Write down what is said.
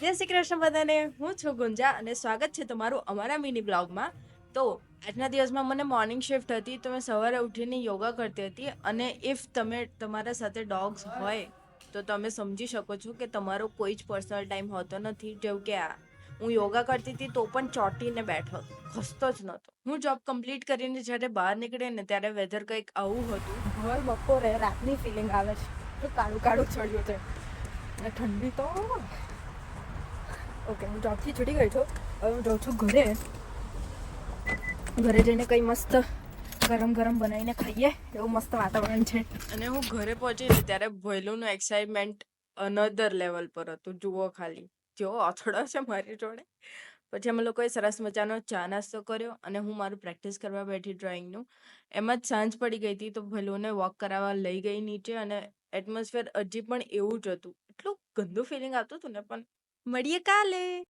જય શ્રી કૃષ્ણ બધાને. હું છું ગુંજા અને સ્વાગત છે તમારું અમારા મિની બ્લોગમાં. તો આજના દિવસમાં મને મોર્નિંગ શિફ્ટ હતી, તો મેં સવારે ઉઠીને યોગા કરતી હતી. અને ઇફ તમે તમારા સાથે ડોગ્સ હોય તો તમે સમજી શકો છો કે તમારો કોઈ જ પર્સનલ ટાઈમ હોતો નથી. જેવું કે હું યોગા કરતી હતી તો પણ ચોંટીને બેઠો હતો, ખસતો જ નહોતો. હું જોબ કમ્પ્લીટ કરીને જ્યારે બહાર નીકળે ને ત્યારે વેધર કંઈક આવું હતું. ભર બપોરે રાતની ફિલિંગ આવે છે, તો કાળું કાળું ચડ્યું છે અને ઠંડી તો. ઓકે, હું જોબથી છૂટી ગઈ છું. હવે હું જાઉં છું ઘરે. ઘરે જઈને કંઈ મસ્ત ગરમ ગરમ બનાવીને ખાઈએ એવું મસ્ત વાતાવરણ છે. અને હું ઘરે પહોંચીને ત્યારે ભોયલુંનું એક્સાઇટમેન્ટ અનધર લેવલ પર હતું. જુઓ ખાલી, જેવો અથડો છે મારી જોડે. પછી અમે લોકોએ સરસ મજાનો ચા નાસ્તો કર્યો અને હું મારું પ્રેક્ટિસ કરવા બેઠી ડ્રોઈંગનું. એમાં જ સાંજ પડી ગઈ હતી, તો ભલુને વોક કરાવવા લઈ ગઈ નીચે. અને એટમોસ્ફિયર હજી પણ એવું જ હતું. એટલું ગંદુ ફિલિંગ આવતું હતું ને. પણ મળીએ કાલે.